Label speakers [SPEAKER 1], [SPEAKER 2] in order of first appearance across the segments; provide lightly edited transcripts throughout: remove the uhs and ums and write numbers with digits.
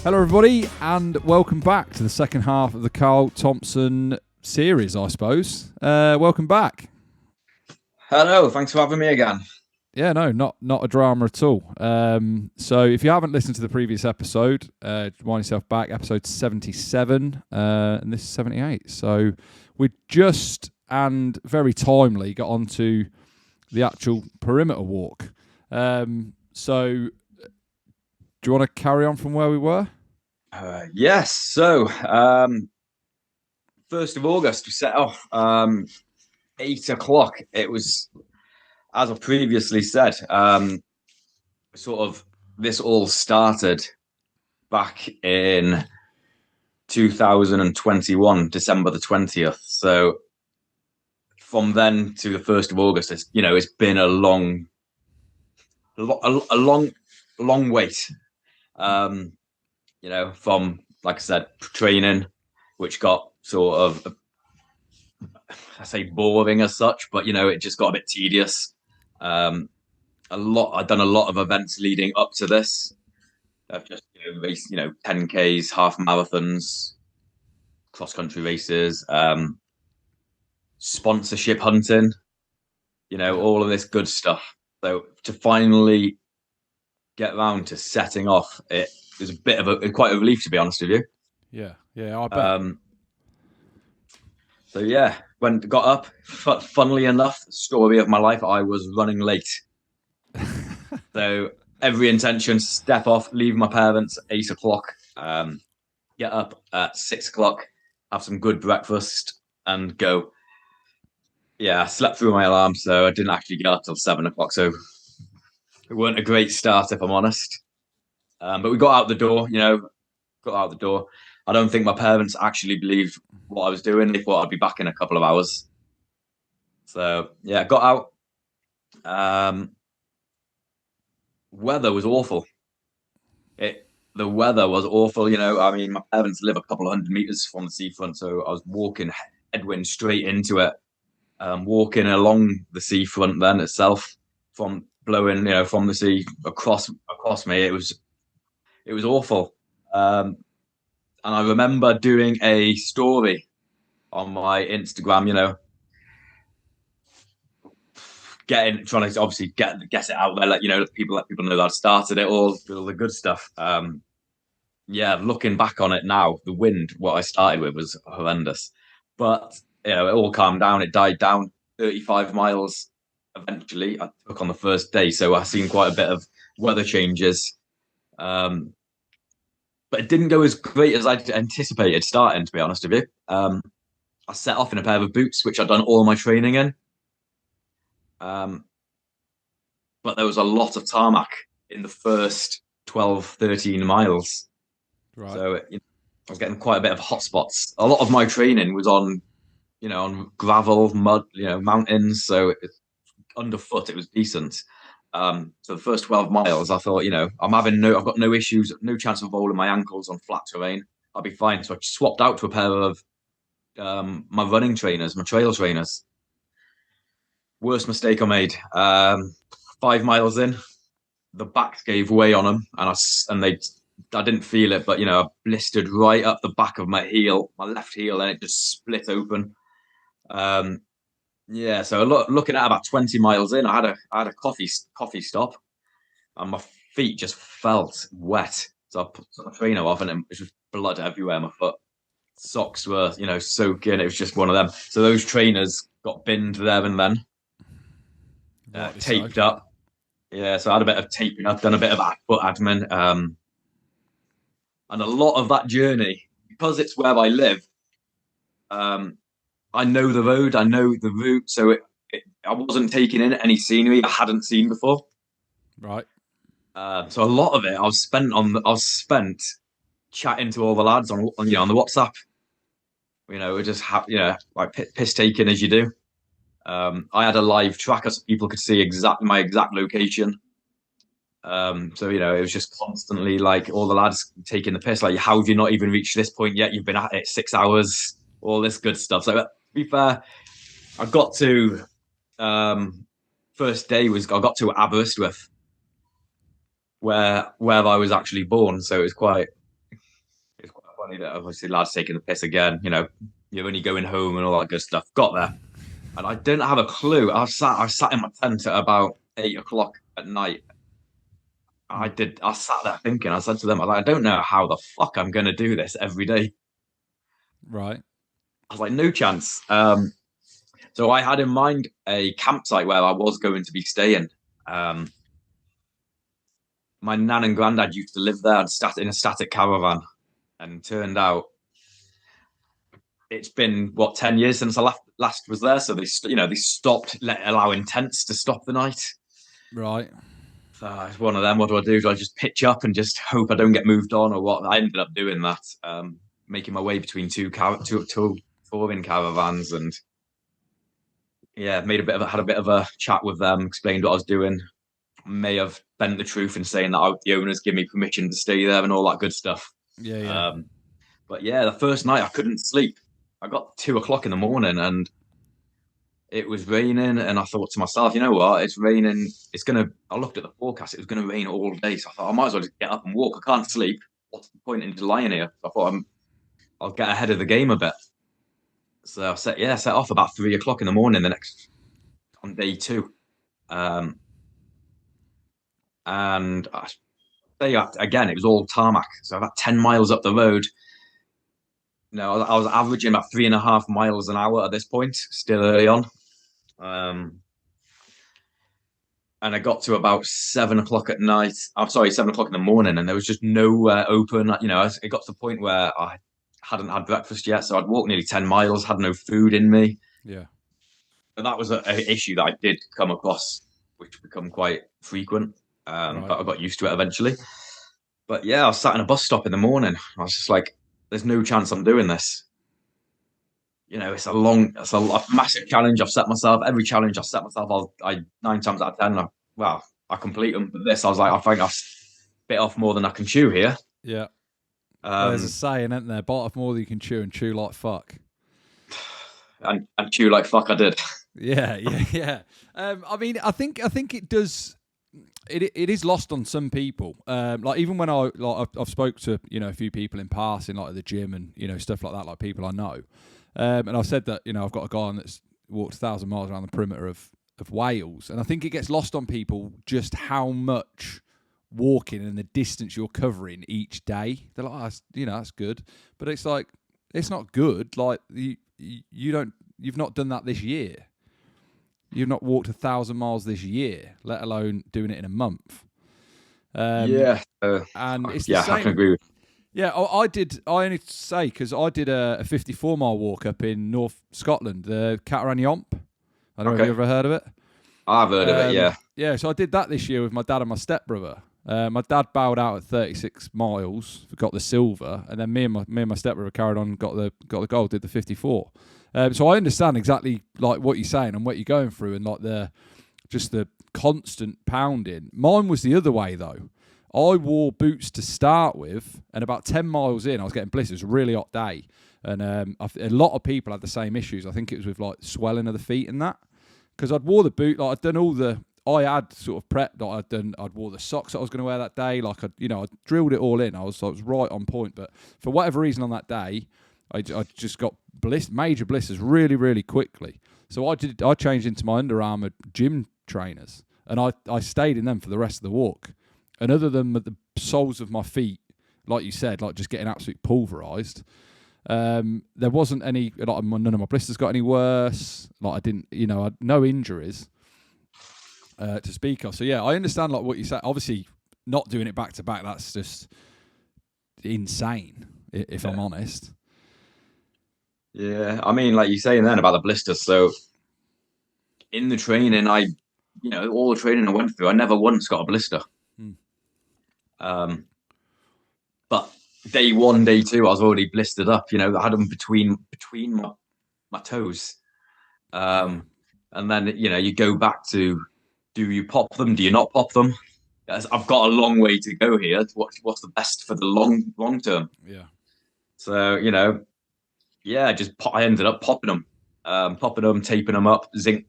[SPEAKER 1] Hello, everybody, and welcome back to the second half of the Carl Thompson series, I suppose. Welcome back.
[SPEAKER 2] Hello, thanks for having me again.
[SPEAKER 1] Yeah, no, not a drama at all. So if you haven't listened to the previous episode, wind yourself back, episode 77, and this is 78. So we just, and very timely, got onto the actual perimeter walk. So do you want to carry on from where we were?
[SPEAKER 2] Yes, so 1st of August, we set off 8 o'clock. It was, as I previously said, this all started back in 2021, December the 20th. So from then to the 1st of August, it's been a long wait. From, like I said, training, which got sort of, I say boring as such, but, it just got a bit tedious. I've done a lot of events leading up to this. I've just, raced, 10Ks, half marathons, cross-country races, sponsorship hunting, all of this good stuff. So to finally get around to setting off, it was quite a relief, to be honest with you.
[SPEAKER 1] Yeah, I bet.
[SPEAKER 2] So yeah, when got up, funnily enough, story of my life, I was running late. So every intention, step off, leave my parents at 8 o'clock, get up at 6 o'clock, have some good breakfast, and go. Yeah, I slept through my alarm, so I didn't actually get up till 7 o'clock. So it weren't a great start, if I'm honest. But we got out the door, got out the door. I don't think my parents actually believed what I was doing. They thought I'd be back in a couple of hours. So yeah, got out. Weather was awful. The weather was awful. I mean, my parents live a couple of 100 meters from the seafront, so I was walking headwind straight into it. Walking along the seafront then itself, from blowing, from the sea across me. It was awful. And I remember doing a story on my Instagram, trying to obviously get it out there, let people know that I started it, all the good stuff. Yeah, looking back on it now, the wind, what I started with, was horrendous, but it all calmed down. It died down. 35 miles eventually I took on the first day, so I've seen quite a bit of weather changes. But it didn't go as great as I'd anticipated starting, to be honest with you. I set off in a pair of boots, which I'd done all my training in. But there was a lot of tarmac in the first 12, 13 miles.
[SPEAKER 1] Right.
[SPEAKER 2] So I was getting quite a bit of hot spots. A lot of my training was on, on gravel, mud, mountains. So underfoot, it was decent. So the first 12 miles, I thought, I've got no issues, no chance of rolling my ankles on flat terrain. I'll be fine. So I swapped out to a pair of my running trainers, my trail trainers. Worst mistake I made. 5 miles in, the back gave way on them, and I didn't feel it, but I blistered right up the back of my heel, my left heel, and it just split open. Yeah, so looking at about 20 miles in, I had a coffee stop, and my feet just felt wet. So I put the trainer off, and it was just blood everywhere. My foot, socks were, soaking. It was just one of them. So those trainers got binned there and then, taped up. Yeah, so I had a bit of taping up, done a bit of foot admin, and a lot of that journey, because it's where I live. I know the road, I know the route, so I wasn't taking in any scenery I hadn't seen before.
[SPEAKER 1] Right.
[SPEAKER 2] So a lot of it I was spent chatting to all the lads on the WhatsApp. We just like piss taking as you do. I had a live tracker so people could see my exact location. So it was just constantly like all the lads taking the piss, like, how have you not even reached this point yet? You've been at it 6 hours, all this good stuff. So to be fair, I got to first day I got to Aberystwyth, where I was actually born. So it was quite funny that obviously lads taking the piss again. You're only going home and all that good stuff. Got there, and I didn't have a clue. I sat in my tent at about 8 o'clock at night. I sat there thinking. I said to them, I don't know how the fuck I'm going to do this every day.
[SPEAKER 1] Right.
[SPEAKER 2] I was like, no chance. So I had in mind a campsite where I was going to be staying. Um, my nan and granddad used to live there and in a static caravan, and turned out it's been 10 years since I last was there. So they stopped allowing tents to stop the night.
[SPEAKER 1] Right.
[SPEAKER 2] So it's one of them. What do I do? Do I just pitch up and just hope I don't get moved on, or what? I ended up doing that, making my way between two touring caravans, and yeah, had a bit of a chat with them, explained what I was doing. May have bent the truth in saying that the owners give me permission to stay there and all that good stuff.
[SPEAKER 1] Yeah, yeah.
[SPEAKER 2] But yeah, the first night I couldn't sleep. I got 2 o'clock in the morning and it was raining, and I thought to myself, you know what? It's raining. I looked at the forecast. It was gonna rain all day, so I thought I might as well just get up and walk. I can't sleep. What's the point in just lying here? So I thought I'll get ahead of the game a bit. So I set off about 3 o'clock in the morning on day two. And I say again, it was all tarmac. So about 10 miles up the road. No, I was averaging about 3.5 miles an hour at this point, still early on. And I got to about 7 o'clock at night. I'm sorry, 7 o'clock in the morning, and there was just nowhere open. It got to the point where I hadn't had breakfast yet, so I'd walked nearly 10 miles, had no food in me.
[SPEAKER 1] Yeah.
[SPEAKER 2] And that was an issue that I did come across, which become quite frequent.
[SPEAKER 1] Right.
[SPEAKER 2] But I got used to it eventually. But yeah, I was sat in a bus stop in the morning. I was just like, there's no chance I'm doing this. It's a massive challenge I've set myself. Every challenge I've set myself, I 9 times out of 10, I complete them. But this, I was like, I think I've bit off more than I can chew here.
[SPEAKER 1] Yeah. There's a saying, isn't there? Bite off more than you can chew, and chew like fuck.
[SPEAKER 2] And chew like fuck, I did.
[SPEAKER 1] Yeah. I mean, I think it does. It is lost on some people. Like even when I've spoke to a few people in passing, like at the gym and stuff like that, like people I know. And I said that I've got a guy that's walked 1,000 miles around the perimeter of Wales, and I think it gets lost on people just how much walking and the distance you're covering each day. They're like, that's good, but it's like it's not good. Like you've not done that this year. You've not walked 1,000 miles this year, let alone doing it in a month. And it's the same.
[SPEAKER 2] I can agree with.
[SPEAKER 1] Yeah, I only say because I did a 54-mile walk up in North Scotland, the Cateran Yomp. I don't know if you've ever heard of it.
[SPEAKER 2] I've heard of it, yeah.
[SPEAKER 1] Yeah, so I did that this year with my dad and my stepbrother. My dad bowed out at 36 miles, got the silver, and then me and my stepbrother carried on, got the gold, did the 54. So I understand exactly like what you're saying and what you're going through, and like the constant pounding. Mine was the other way though. I wore boots to start with, and about 10 miles in, I was getting blisters. It was a really hot day, and a lot of people had the same issues. I think it was with like swelling of the feet and that, because I'd wore the boot, like I'd done all the. I had sort of prepped. I'd wore the socks that I was going to wear that day. Like I drilled it all in. I was right on point. But for whatever reason on that day, I just got major blisters really, really quickly. So I changed into my Under Armour gym trainers, and I stayed in them for the rest of the walk. And other than the soles of my feet, like you said, like just getting absolutely pulverised, there wasn't any. Like none of my blisters got any worse. Like I didn't, I had no injuries to speak of. So yeah, I understand like what you said. Obviously, not doing it back to back, that's just insane. If I'm honest.
[SPEAKER 2] Yeah, I mean, like you're saying then about the blisters. So in the training, all the training I went through, I never once got a blister. But day one, day two, I was already blistered up. I had them between my toes. And then you go back to, do you pop them? Do you not pop them? I've got a long way to go here. What's the best for the long term?
[SPEAKER 1] Yeah.
[SPEAKER 2] So I ended up popping them, taping them up, zinc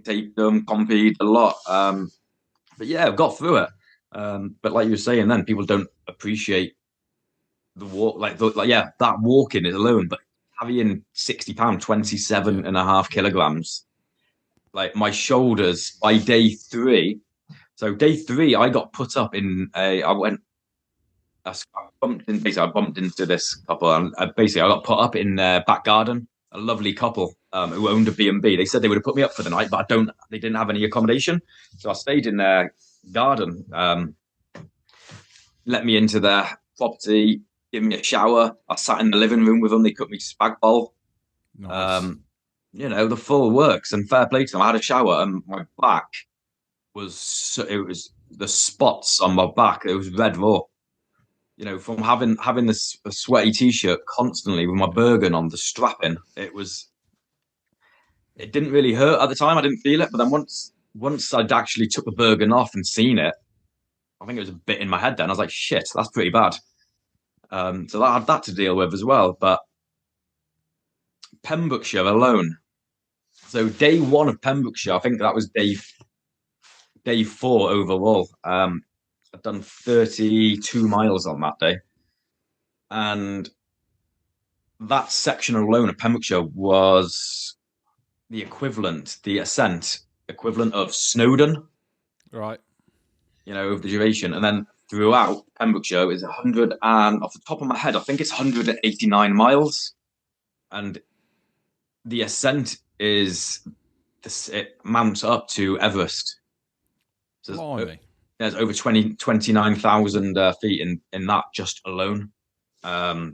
[SPEAKER 2] taped them, compied a lot. But yeah, I've got through it. But like you were saying, then people don't appreciate the walk, that walking is alone, but carrying 60 pound, 27.5 kilograms, like my shoulders by day 3. So day 3, I got put up in I bumped into this couple, and basically I got put up in their back garden. A lovely couple who owned a B&B. They said they would have put me up for the night, but they didn't have any accommodation, so I stayed in their garden. Let me into their property, give me a shower. I sat in the living room with them. They cooked me spag bowl.
[SPEAKER 1] Nice.
[SPEAKER 2] The full works, and fair play to them. I had a shower, and my back it was the spots on my back. It was red raw. From having this a sweaty t-shirt constantly with my Bergen on the strapping. It didn't really hurt at the time. I didn't feel it, but then once I'd actually took the Bergen off and seen it, I think it was a bit in my head then. I was like, shit, that's pretty bad. So I had that to deal with as well. But Pembrokeshire alone. So day 1 of Pembrokeshire, I think that was day 4 overall. I've done 32 miles on that day. And that section alone of Pembrokeshire was the ascent equivalent of Snowdon.
[SPEAKER 1] Right.
[SPEAKER 2] Of the duration. And then throughout Pembrokeshire is 100, and off the top of my head, I think it's 189 miles. And the ascent it mounts up to Everest. So there's over 29,000 feet in that just alone. Right.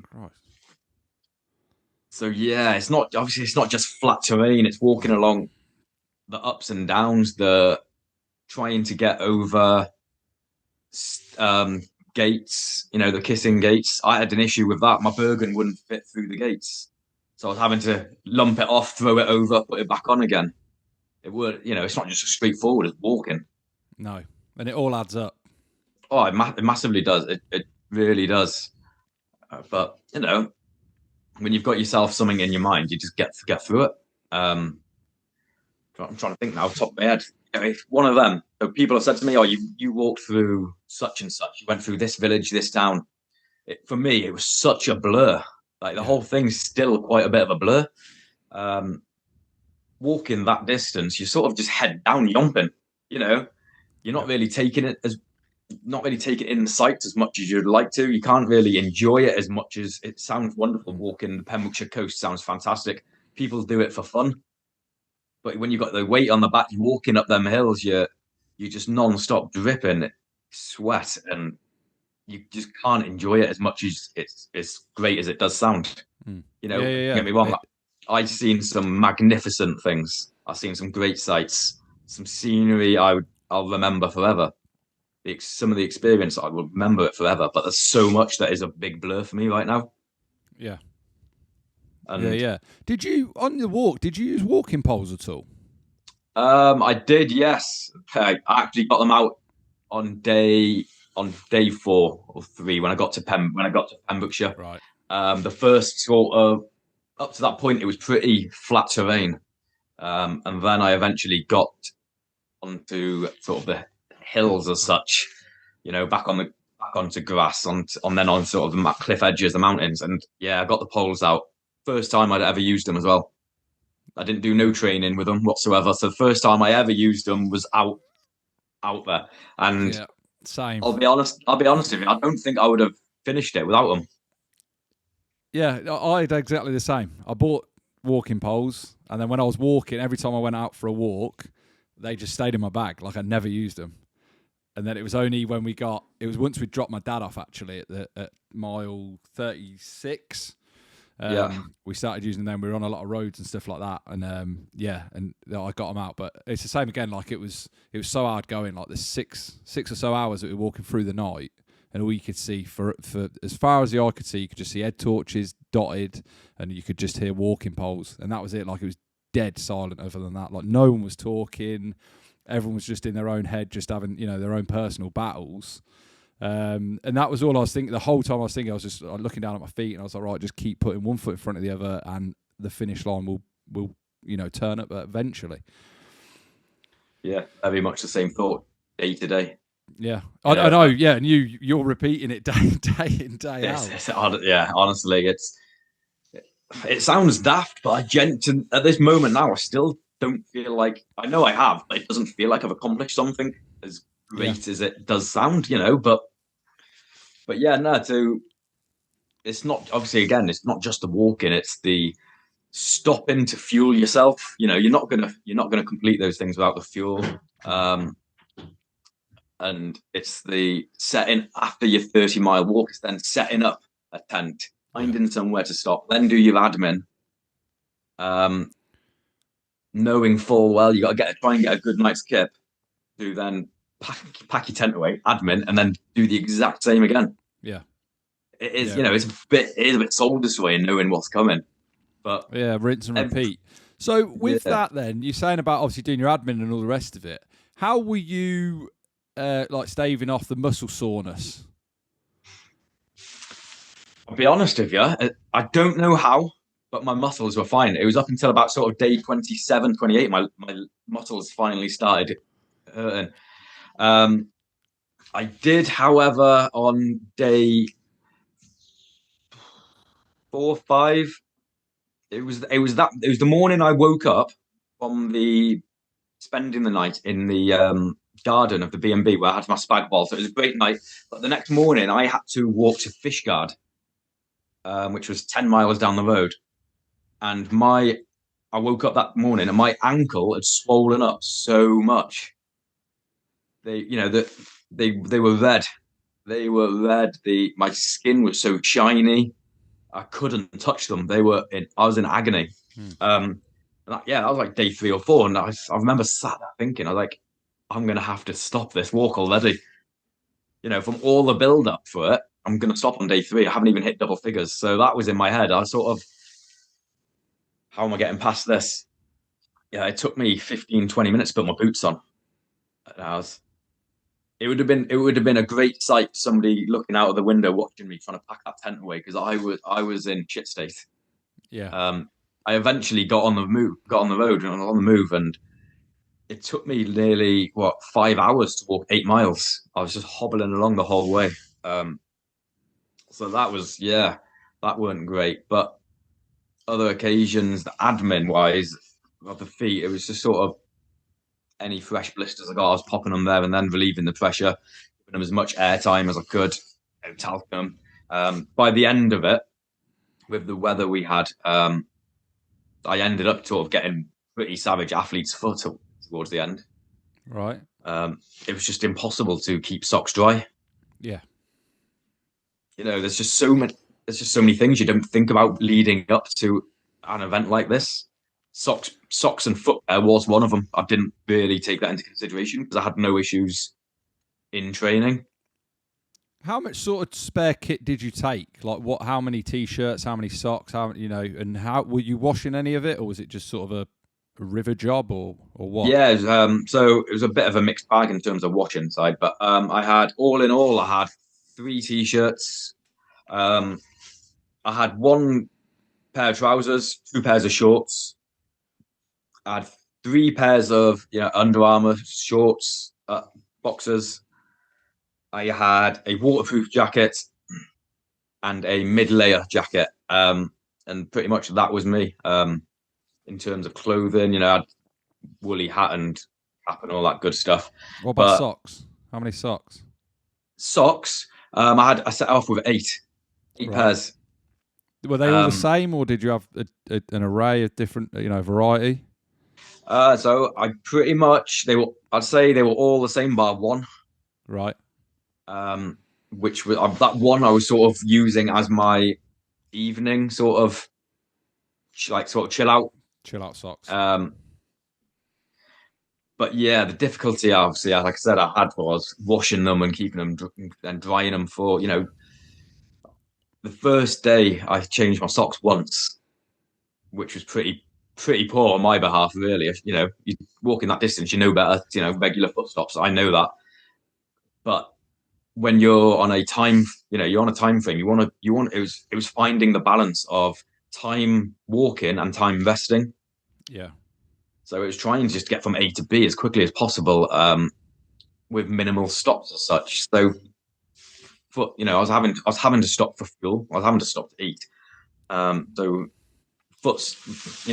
[SPEAKER 2] So yeah, it's not just flat terrain. It's walking along the ups and downs, the trying to get over gates, the kissing gates. I had an issue with that. My Bergen wouldn't fit through the gates, so I was having to lump it off, throw it over, put it back on again. It would, it's not just as straightforward as walking.
[SPEAKER 1] No, and it all adds up.
[SPEAKER 2] Oh, it massively does. It really does. But when you've got yourself something in your mind, you just get through it. I'm trying to think now, top of my head. If one of them, so people have said to me, "Oh, you walked through such and such. You went through this village, this town." For me, it was such a blur. Like the whole thing's still quite a bit of a blur. Walking that distance, you sort of just head down yomping. You're not really taking it in the sights as much as you'd like to. You can't really enjoy it as much as it sounds wonderful. Walking the Pembrokeshire coast sounds fantastic. People do it for fun. But when you've got the weight on the back, you're walking up them hills, you're just non-stop dripping sweat, and you just can't enjoy it as much as it's great as it does sound. Don't get me wrong. I've seen some magnificent things. I've seen some great sights, some scenery I'll remember forever. Some of the experience, I will remember it forever. But there's so much that is a big blur for me right now.
[SPEAKER 1] Yeah. Yeah. Did you, on the walk, did you use walking poles at all?
[SPEAKER 2] I did, yes. I actually got them out on day 4 or 3 when I got to Pembrokeshire.
[SPEAKER 1] Right.
[SPEAKER 2] The first sort of up to that point, it was pretty flat terrain, and then I eventually got onto sort of the hills as such, back onto grass, and then on sort of the cliff edges, the mountains, and I got the poles out. First time I'd ever used them as well. I didn't do no training with them whatsoever. So the first time I ever used them was out there. And
[SPEAKER 1] same.
[SPEAKER 2] I'll be honest with you, I don't think I would have finished it without them.
[SPEAKER 1] Yeah, I did exactly the same. I bought walking poles, and then when I was walking, every time I went out for a walk, they just stayed in my bag. Like I never used them. And then it was only when once we dropped my dad off actually at mile 36. We started using them. We were on a lot of roads and stuff like that, and I got them out. But it's the same again. Like it was so hard going. Like the six or so hours that we were walking through the night, and all you could see for as far as the eye could see, you could just see head torches dotted, and you could just hear walking poles, and that was it. Like it was dead silent. Other than that, like no one was talking. Everyone was just in their own head, just having their own personal battles. And that was all I was thinking. The whole time I was thinking, I was just looking down at my feet, and I was like, right, just keep putting one foot in front of the other, and the finish line will turn up eventually.
[SPEAKER 2] Yeah, very much the same thought day to day.
[SPEAKER 1] Yeah,
[SPEAKER 2] You
[SPEAKER 1] I
[SPEAKER 2] know,
[SPEAKER 1] know. Yeah, and you're repeating it day in day out.
[SPEAKER 2] yeah, honestly, it sounds daft, but at this moment now, I still don't feel like I know I have, but it doesn't feel like I've accomplished something as
[SPEAKER 1] Yeah,
[SPEAKER 2] great as it does sound, you know. But yeah, no, it's not obviously again, it's not just the walking, it's the stopping to fuel yourself. You know, you're not gonna complete those things without the fuel. Um, and it's the setting after your 30-mile walk. It's then setting up a tent,
[SPEAKER 1] yeah,
[SPEAKER 2] finding somewhere to stop, then do your admin. Um, Knowing full well you got to try and get a good night's kip to then pack your tent away, admin, and then do the exact same again.
[SPEAKER 1] yeah,
[SPEAKER 2] It is,
[SPEAKER 1] yeah,
[SPEAKER 2] you know, it is a bit soul destroying knowing what's coming. But
[SPEAKER 1] yeah. Rinse and repeat. So with
[SPEAKER 2] yeah,
[SPEAKER 1] that, then you're saying about obviously doing your admin and all the rest of it. How were you like staving off the muscle soreness?
[SPEAKER 2] I'll be honest with you, I don't know how, but my muscles were fine. It was up until about sort of day 27, 28, my muscles finally started hurting. Um, I did, however, on day 4 or 5, it was the morning I woke up from the spending the night in the garden of the B&B where I had my spag bol. So it was a great night. But the next morning I had to walk to Fishguard, which was 10 miles down the road. And I woke up that morning and my ankle had swollen up so much. They were red. They were red. My skin was so shiny. I couldn't touch them. I was in agony. That was like day 3 or 4, and I remember sat there thinking, I was like, I'm gonna have to stop this walk already. You know, from all the build up for it, I'm gonna stop on day 3. I haven't even hit double figures, so that was in my head. I was sort of, how am I getting past this? Yeah, it took me 15, 20 minutes to put my boots on. And it would have been a great sight, somebody looking out of the window watching me trying to pack that tent away because I was in shit state.
[SPEAKER 1] Yeah,
[SPEAKER 2] I eventually got on the road and on the move, and it took me nearly 5 hours to walk 8 miles. I was just hobbling along the whole way. Um, so that weren't great. But other occasions, the admin wise of the feet, it was just sort of any fresh blisters I got, I was popping them there and then relieving the pressure, giving them as much airtime as I could, talcum. By the end of it, with the weather we had, I ended up sort of getting pretty savage athlete's foot towards the end.
[SPEAKER 1] right.
[SPEAKER 2] It was just impossible to keep socks dry.
[SPEAKER 1] Yeah,
[SPEAKER 2] You know, there's just so many things you don't think about leading up to an event like this. Socks and footwear was one of them. I didn't really take that into consideration because I had no issues in training.
[SPEAKER 1] how much sort of spare kit did you take? Like what? How many t-shirts? How many socks? And how were you washing any of it, or was it just sort of a river job, or what?
[SPEAKER 2] Yeah, so it was a bit of a mixed bag in terms of watching side, but I had all in all, I had 3 t-shirts. Um, I had one pair of trousers, 2 pairs of shorts. I had 3 pairs of Under Armour shorts, boxers. I had a waterproof jacket and a mid-layer jacket, and pretty much that was me. In terms of clothing, I had woolly hat and cap and all that good stuff.
[SPEAKER 1] What about
[SPEAKER 2] But
[SPEAKER 1] socks? How many socks?
[SPEAKER 2] socks, I set off with eight
[SPEAKER 1] Right.
[SPEAKER 2] pairs.
[SPEAKER 1] Were they all the
[SPEAKER 2] Um,
[SPEAKER 1] same, or did you have an array of different, variety?
[SPEAKER 2] so I pretty much I'd say they were all the same bar one.
[SPEAKER 1] Right.
[SPEAKER 2] Um, which was that one I was sort of using as my evening sort of chill out.
[SPEAKER 1] Chill out socks.
[SPEAKER 2] Um, but yeah, the difficulty obviously, like I said, I had was washing them and keeping them and drying them for the first day I changed my socks once, which was pretty poor on my behalf, really. You walking that distance, you know better. Regular foot stops. I know that, but when you're on a time, you're on a time frame. It was finding the balance of time walking and time resting.
[SPEAKER 1] Yeah.
[SPEAKER 2] So it was trying to just get from A to B as quickly as possible, with minimal stops as such. So, I was having to stop for fuel. I was having to stop to eat. So foot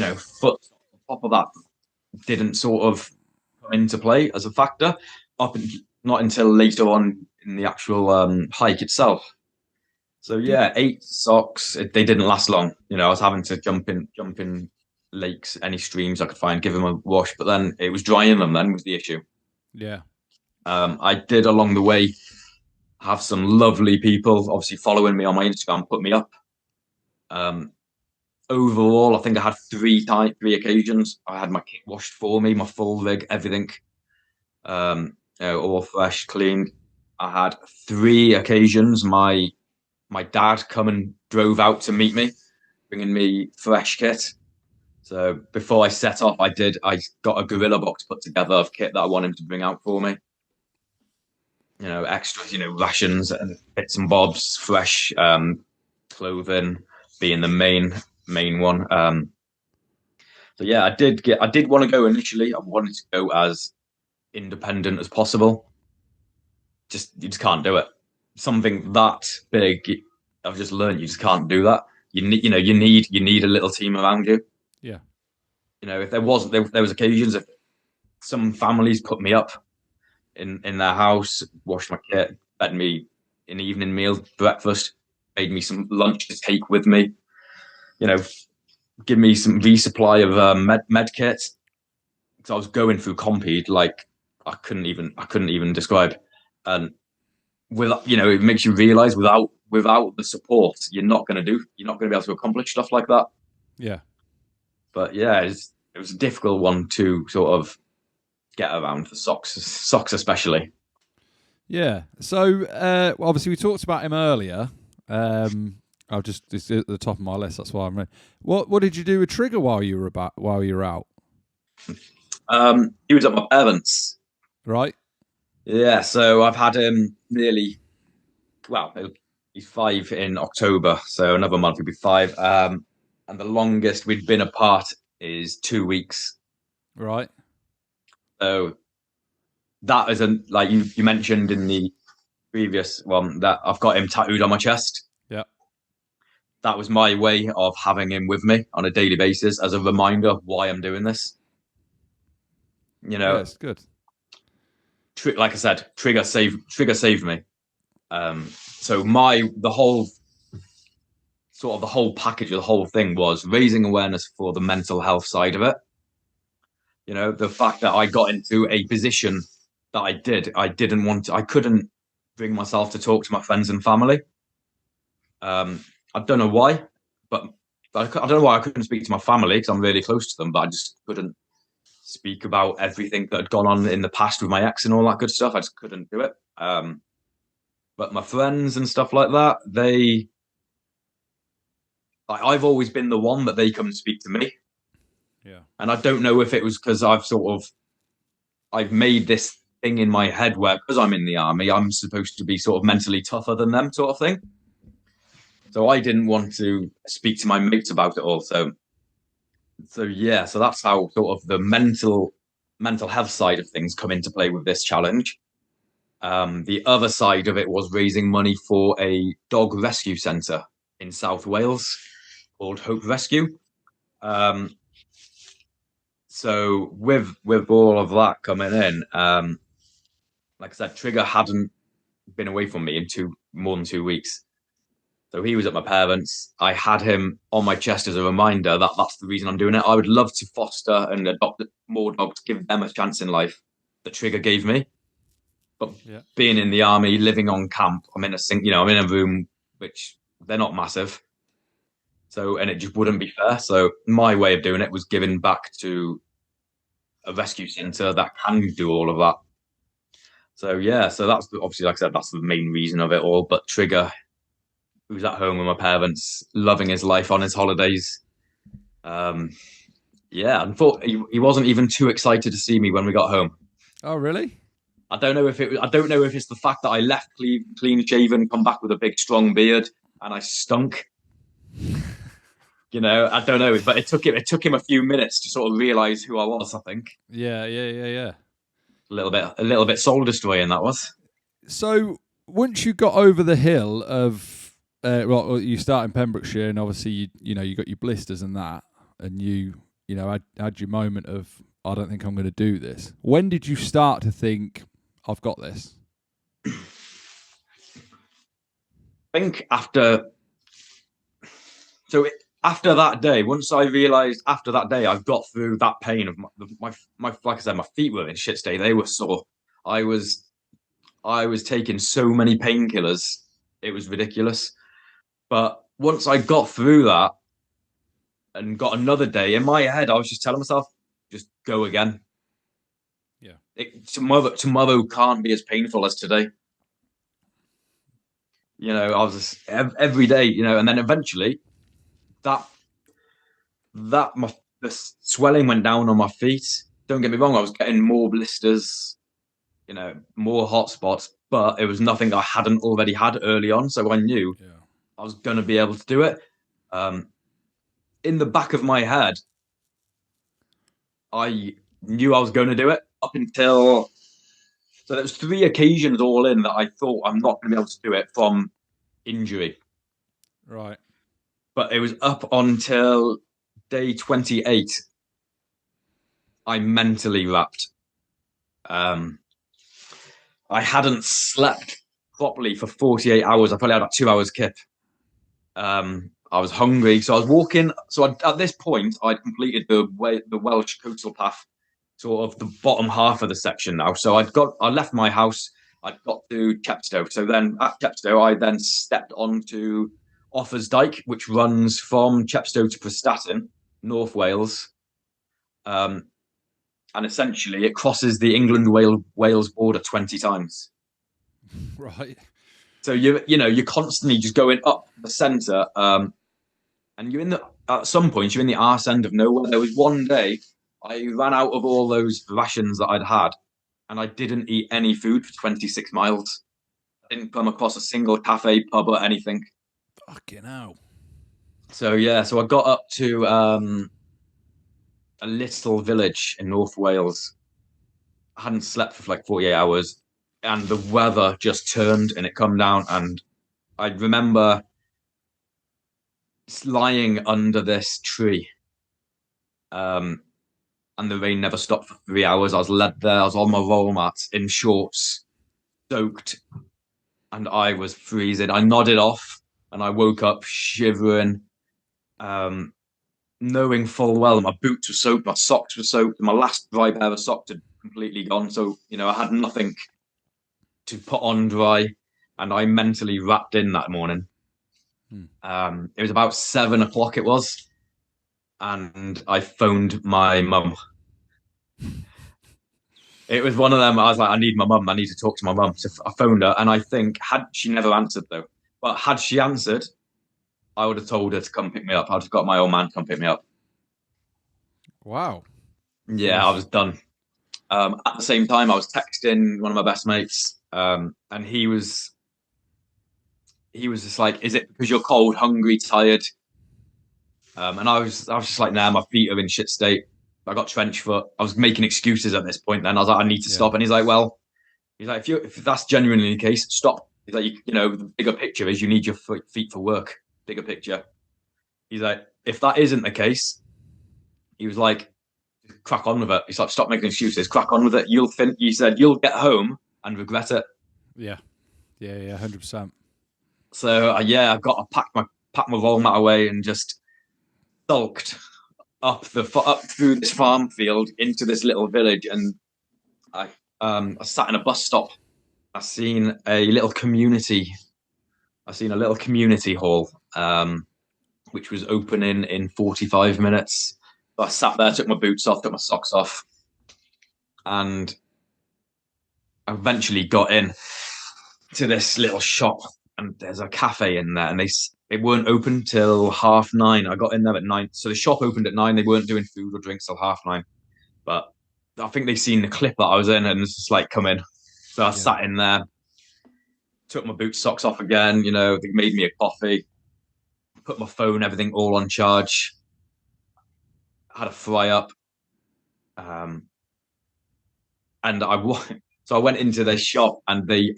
[SPEAKER 2] on top of that didn't sort of come into play as a factor not until later on in the actual hike itself. So
[SPEAKER 1] Did
[SPEAKER 2] yeah, 8 socks. They didn't last long. I was having to jump in lakes, any streams I could find, give them a wash. But then it was drying them. Then was the issue.
[SPEAKER 1] yeah.
[SPEAKER 2] I did along the way have some lovely people, obviously following me on my Instagram, put me up. Um, Overall, I think I had three occasions. I had my kit washed for me, my full rig, everything, all fresh, clean. I had 3 occasions. My dad come and drove out to meet me, bringing me fresh kit. So before I set off, I got a gorilla box put together of kit that I want him to bring out for me. Extras, rations and bits and bobs, fresh clothing being the main one. So yeah, I did want to go initially. I wanted to go as independent as possible. You just can't do it. Something that big, I've just learned you just can't do that. You need a little team around you.
[SPEAKER 1] Yeah.
[SPEAKER 2] If there was occasions if some families put me up in their house, washed my kit, fed me an evening meal, breakfast, made me some lunch to take with me. Give me some resupply of med kits because I was going through Compede like I couldn't even describe, and it makes you realize without the support you're not going to be able to accomplish stuff like that.
[SPEAKER 1] Yeah.
[SPEAKER 2] But yeah, it was a difficult one to sort of get around for socks especially.
[SPEAKER 1] Yeah. So obviously we talked about him earlier. It's at the top of my list. That's why I'm ready. What did you do with Trigger while you were out?
[SPEAKER 2] He was at my parents'.
[SPEAKER 1] Right.
[SPEAKER 2] Yeah, so I've had him he's 5 in October, so another month he'll be 5. And the longest we'd been apart is 2 weeks.
[SPEAKER 1] Right.
[SPEAKER 2] So that isn't like you mentioned in the previous one that I've got him tattooed on my chest.
[SPEAKER 1] Yeah.
[SPEAKER 2] That was my way of having him with me on a daily basis as a reminder of why I'm doing this.
[SPEAKER 1] Yeah, it's good.
[SPEAKER 2] Like I said, Trigger saved me. So the whole package of the whole thing was raising awareness for the mental health side of it. The fact that I got into a position that I couldn't bring myself to talk to my friends and family. I don't know why, but I don't know why I couldn't speak to my family because I'm really close to them, but I just couldn't speak about everything that had gone on in the past with my ex and all that good stuff. I just couldn't do it. But my friends and stuff like that, I've always been the one that they come and speak to me.
[SPEAKER 1] Yeah.
[SPEAKER 2] And I don't know if it was because I've made this thing in my head where because I'm in the army, I'm supposed to be sort of mentally tougher than them sort of thing. So I didn't want to speak to my mates about it all. So that's how sort of the mental health side of things come into play with this challenge. The other side of it was raising money for a dog rescue centre in South Wales called Hope Rescue. So with all of that coming in, like I said, Trigger hadn't been away from me in more than 2 weeks. So he was at my parents'. I had him on my chest as a reminder that that's the reason I'm doing it. I would love to foster and adopt more dogs, give them a chance in life. The Trigger gave me. But being in the army, living on camp, I'm in a room which they're not massive. So, and it just wouldn't be fair. So my way of doing it was giving back to a rescue centre that can do all of that. So yeah, so that's obviously, like I said, that's the main reason of it all. But Trigger, who was at home with my parents, loving his life on his holidays. I thought he wasn't even too excited to see me when we got home.
[SPEAKER 1] Oh, really?
[SPEAKER 2] I don't know if it's the fact that I left clean shaven, come back with a big strong beard, and I stunk. I don't know, but it took him a few minutes to sort of realize who I was, I think.
[SPEAKER 1] Yeah.
[SPEAKER 2] a little bit soul destroying that was.
[SPEAKER 1] So once you got over the hill of, well, you start in Pembrokeshire, and obviously you got your blisters and that, and had your moment of, I don't think I'm going to do this. When did you start to think, I've got this?
[SPEAKER 2] I think after that day, once I realised after that day, I've got through that pain of my like I said, my feet were in shit state. They were sore. I was I was taking so many painkillers. It was ridiculous. But once I got through that and got another day in my head, I was just telling myself, just go again.
[SPEAKER 1] Yeah.
[SPEAKER 2] Tomorrow can't be as painful as today. I was just every day, and then eventually that that my the swelling went down on my feet. Don't get me wrong, I was getting more blisters, more hot spots, but it was nothing I hadn't already had early on. So I knew I was going to be able to do it. In the back of my head, I knew I was going to do it up until. So there was 3 occasions all in that I thought I'm not going to be able to do it from injury.
[SPEAKER 1] Right.
[SPEAKER 2] But it was up until day 28. I mentally wrapped. I hadn't slept properly for 48 hours. I probably had about 2 hours kip. I was hungry, so I was walking. So at this point, I'd completed the Welsh coastal path, sort of the bottom half of the section now. So I left my house. I'd got to Chepstow. So then at Chepstow, I then stepped onto Offers Dyke, which runs from Chepstow to Prestatyn, North Wales. And essentially it crosses the England-Wales border 20 times.
[SPEAKER 1] Right.
[SPEAKER 2] So you're constantly just going up the centre, and at some point you're in the arse end of nowhere. There was one day I ran out of all those rations that I'd had, and I didn't eat any food for 26 miles. I didn't come across a single cafe, pub, or anything.
[SPEAKER 1] Fucking hell.
[SPEAKER 2] So I got up to a little village in North Wales. I hadn't slept for like 48 hours, and the weather just turned and it come down. And I remember lying under this tree, and the rain never stopped for 3 hours. I was led there. I was on my roll mat in shorts, soaked, and I was freezing. I nodded off, and I woke up shivering, knowing full well my boots were soaked, my socks were soaked, and my last dry pair of socks had completely gone. So I had nothing to put on dry, and I mentally wrapped in that morning. It was about 7 o'clock. It was, and I phoned my mum. It was one of them. I was like, I need my mum. I need to talk to my mum. So I phoned her, and I think had she never answered though, but had she answered, I would have told her to come pick me up. I'd have got my old man to come pick me up.
[SPEAKER 1] Wow.
[SPEAKER 2] Yeah, I was done. At the same time, I was texting one of my best mates, and he was just like, "Is it because you're cold, hungry, tired?" And I was just like, "Nah, my feet are in shit state. I got trench foot." I was making excuses at this point. Then I was like, "I need to stop." And he's like, "Well," he's like, if that's genuinely the case, stop." He's like, the bigger picture is you need your feet for work. Bigger picture. He's like, if that isn't the case, he was like, crack on with it. He's like, stop making excuses, crack on with it. He said, you'll get home and regret it.
[SPEAKER 1] Yeah. 100%.
[SPEAKER 2] So I've got to pack my roll mat away and just sulked up through this farm field into this little village, and I sat in a bus stop. I seen a little community hall, which was opening in 45 minutes. So I sat there, took my boots off, took my socks off, and I eventually got in to this little shop, and there's a cafe in there, and they weren't open till 9:30. I got in there at 9, so the shop opened at 9. They weren't doing food or drinks till 9:30, but I think they seen the clip that I was in, and it's just like, come in. So I sat in there, took my boots, socks off again. They made me a coffee, put my phone, everything all on charge. Had a fry up. and so I went into their shop, and they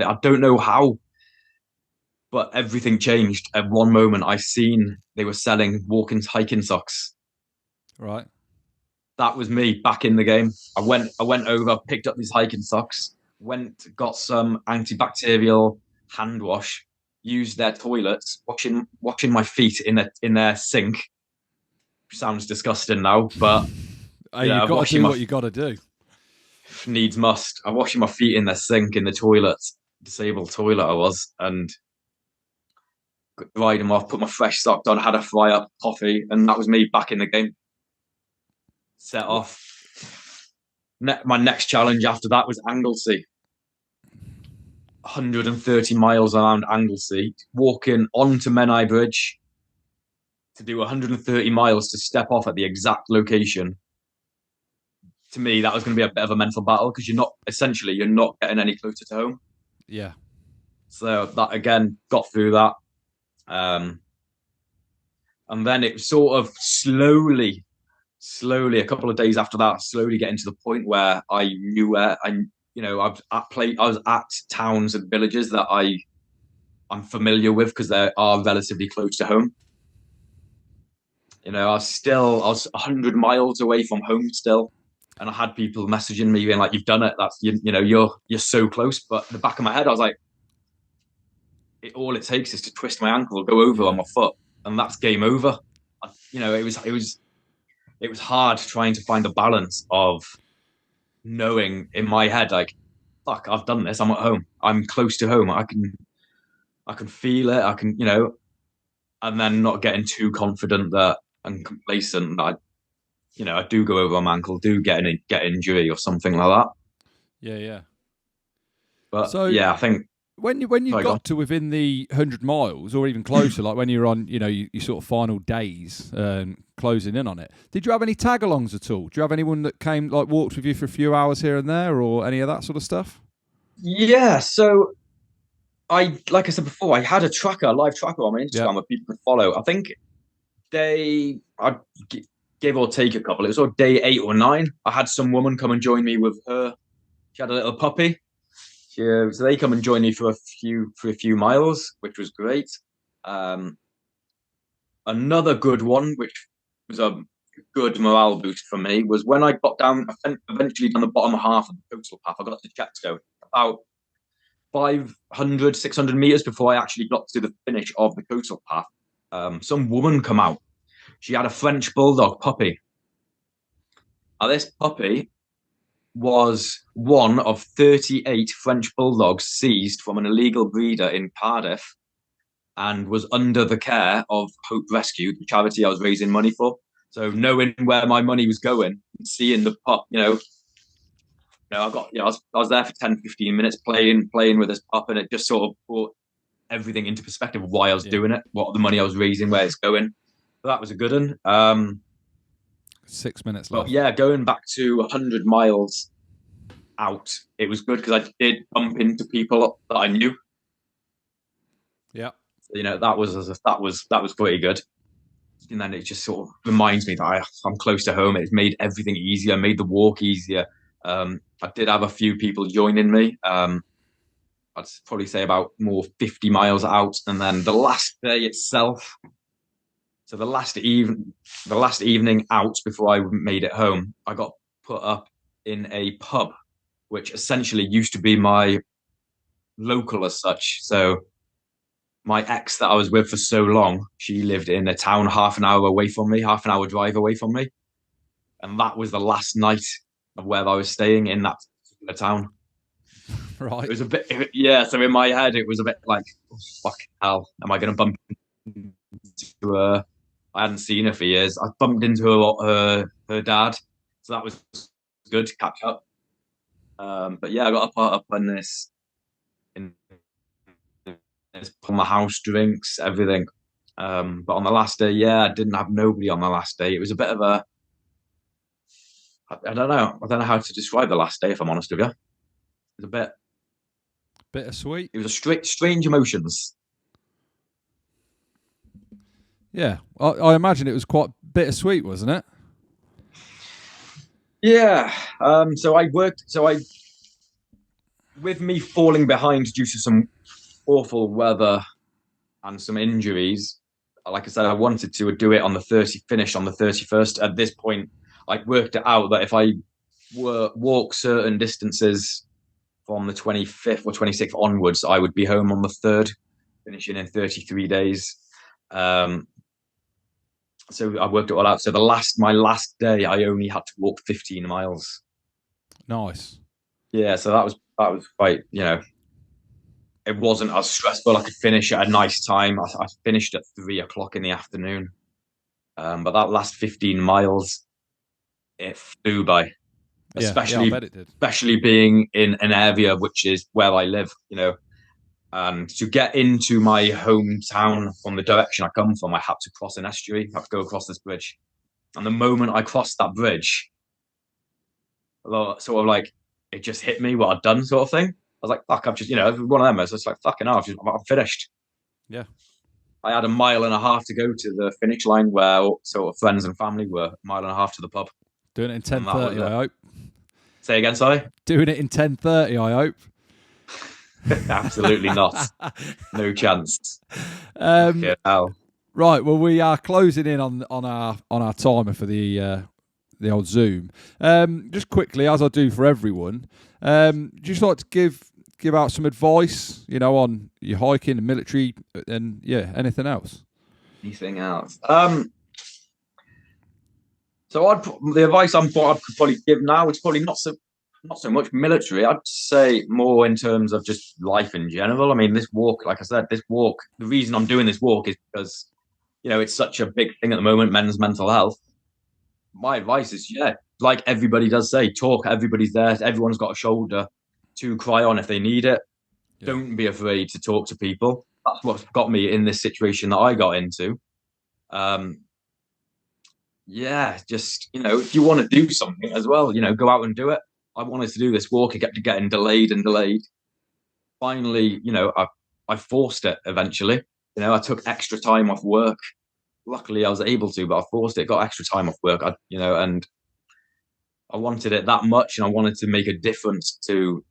[SPEAKER 2] I don't know how, but everything changed. At one moment, I seen they were selling walking hiking socks.
[SPEAKER 1] Right.
[SPEAKER 2] That was me back in the game. I went over, picked up these hiking socks, got some antibacterial hand wash, used their toilets, washing my feet in their sink. Sounds disgusting now, but
[SPEAKER 1] Hey, you've got to do what you got to do.
[SPEAKER 2] needs must. I'm washing my feet in their sink in the toilet, disabled toilet I was, and dried them off, put my fresh socks on, had a fry up coffee, and that was me back in the game. Set off. My next challenge after that was Anglesey. 130 miles around Anglesey, walking onto Menai Bridge to do 130 miles to step off at the exact location. To me, that was going to be a bit of a mental battle because you're not getting any closer to home.
[SPEAKER 1] Yeah.
[SPEAKER 2] So that again got through that. And then it sort of slowly, a couple of days after that, slowly getting to the point where I knew where I was at towns and villages that I'm familiar with because they are relatively close to home. I was 100 miles away from home still, and I had people messaging me being like, "You've done it. That's you're so close." But in the back of my head, I was like, all it takes is to twist my ankle, go over on my foot, and that's game over. It was hard trying to find a balance of knowing in my head like, fuck, I've done this. I'm at home. I'm close to home. I can feel it. I can, and then not getting too confident that and complacent that I do go over my ankle, do get injury or something like that.
[SPEAKER 1] Yeah, yeah.
[SPEAKER 2] But
[SPEAKER 1] so
[SPEAKER 2] yeah, I think
[SPEAKER 1] when you got to within the 100 miles or even closer, like when you're on, your sort of final days closing in on it, did you have any tag-alongs at all? Do you have anyone that came, like, walked with you for a few hours here and there, or any of that sort of stuff?
[SPEAKER 2] Yeah, so like I said before, I had a live tracker on my Instagram where people could follow. I think I give or take a couple. It was on day 8 or 9. I had some woman come and join me with her. She had a little puppy. So they come and join me for a few miles, which was great. Another good one, which was a good morale boost for me, was when I got eventually down the bottom half of the coastal path. I got to Chepstow about 500, 600 meters before I actually got to the finish of the coastal path. Some woman come out. She had a French bulldog puppy. Now, this puppy was one of 38 French bulldogs seized from an illegal breeder in Cardiff and was under the care of Hope Rescue, the charity I was raising money for. So knowing where my money was going, seeing the pup, I was there for 10, 15 minutes playing with this pup, and it just sort of brought everything into perspective of why I was doing it, what the money I was raising, where it's going. So that was a good one.
[SPEAKER 1] 6 minutes left.
[SPEAKER 2] But yeah, going back to 100 miles out, it was good because I did bump into people that I knew.
[SPEAKER 1] Yeah.
[SPEAKER 2] That was pretty good. And then it just sort of reminds me that I'm close to home. It's made everything easier, made the walk easier. I did have a few people joining me. I'd probably say about more 50 miles out. And then the last day itself, so the last evening out before I made it home, I got put up in a pub, which essentially used to be my local as such. So my ex that I was with for so long, she lived in a town half an hour drive away from me. And that was the last night of where I was staying in that particular town.
[SPEAKER 1] Right.
[SPEAKER 2] It was a bit, yeah. So in my head, it was a bit like, oh, fuck hell, am I going to bump into her? I hadn't seen her for years. I bumped into her dad, so that was good to catch up. But yeah, I got up on this on my house, drinks, everything. But on the last day, yeah, I didn't have nobody on the last day. It was a bit of a, I don't know. I don't know how to describe the last day, if I'm honest with you. It was a bit
[SPEAKER 1] bittersweet.
[SPEAKER 2] It was a strange emotions.
[SPEAKER 1] Yeah, I imagine it was quite bittersweet, wasn't it?
[SPEAKER 2] Yeah. So I worked. With me falling behind due to some awful weather and some injuries, like I said, I wanted to do it on the 30, finish on the 31st. At this point, I worked it out that if I walk certain distances from the 25th or 26th onwards, I would be home on the 3rd, finishing in 33 days. Um, so I worked it all out. So my last day, I only had to walk 15 miles.
[SPEAKER 1] Nice.
[SPEAKER 2] Yeah, so that was quite, it wasn't as stressful. I could finish at a nice time. I finished at 3 o'clock in the afternoon. But that last 15 miles, it flew by,
[SPEAKER 1] Yeah, I
[SPEAKER 2] especially
[SPEAKER 1] bet it did.
[SPEAKER 2] especially being in an area which is where I live, And to get into my hometown from the direction I come from, I had to cross an estuary. I had to go across this bridge. And the moment I crossed that bridge, sort of like it just hit me what I'd done, sort of thing. I was like, fuck, I've just, one of them. I was just like, fucking hell, I'm finished.
[SPEAKER 1] Yeah.
[SPEAKER 2] I had a mile and a half to go to the finish line where sort of friends and family were, a mile and a half to the pub.
[SPEAKER 1] Doing it in
[SPEAKER 2] And that was
[SPEAKER 1] 10:30, I hope.
[SPEAKER 2] Say again, sorry?
[SPEAKER 1] Doing it in 10:30, I hope.
[SPEAKER 2] Absolutely not. No chance.
[SPEAKER 1] Um,
[SPEAKER 2] Hell.
[SPEAKER 1] Right. Well, we are closing in on our timer for the old Zoom. Just quickly, as I do for everyone, just like to give out some advice, on your hiking and military, and anything else.
[SPEAKER 2] Anything else? So the advice I could probably give now is probably not so much military. I'd say more in terms of just life in general. I mean, this walk, like I said, the reason I'm doing this walk is because, it's such a big thing at the moment, men's mental health. My advice is, like everybody does say, talk. Everybody's there. Everyone's got a shoulder to cry on if they need it. Yeah. Don't be afraid to talk to people. That's what's got me in this situation that I got into. Just, if you want to do something as well, go out and do it. I wanted to do this walk. It kept getting delayed and delayed. Finally, I forced it eventually. I took extra time off work. Luckily, I was able to, but I forced it, got extra time off work, and I wanted it that much, and I wanted to make a difference to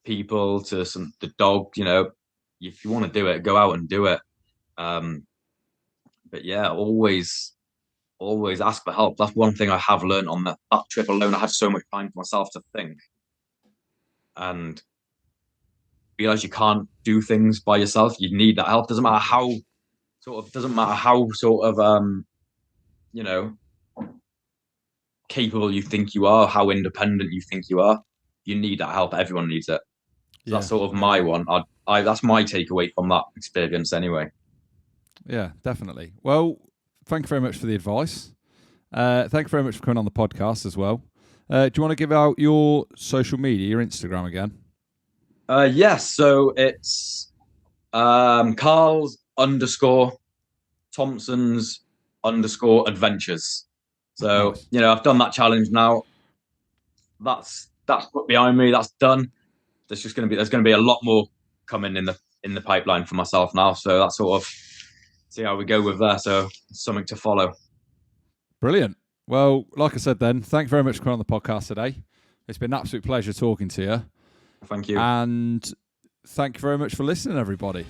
[SPEAKER 2] people, to the dog. If you want to do it, go out and do it. But yeah, always ask for help. That's one thing I have learned on that trip alone. I had so much time for myself to think and realize you can't do things by yourself. You need that help. Doesn't matter how capable you think you are, how independent you think you are. You need that help. Everyone needs it. So that's sort of my one. That's my takeaway from that experience anyway.
[SPEAKER 1] Yeah, definitely. Well, thank you very much for the advice. Thank you very much for coming on the podcast as well. Do you want to give out your social media, your Instagram again?
[SPEAKER 2] Yes. So it's Carl's _Thompson's _adventures. So, nice. I've done that challenge now. That's put behind me. That's done. There's going to be a lot more coming in the pipeline for myself now. So that's sort of see how we go with that. So something to follow.
[SPEAKER 1] Brilliant. Well, like I said then, thank you very much for coming on the podcast today. It's been an absolute pleasure talking to you.
[SPEAKER 2] Thank you.
[SPEAKER 1] And thank you very much for listening, everybody.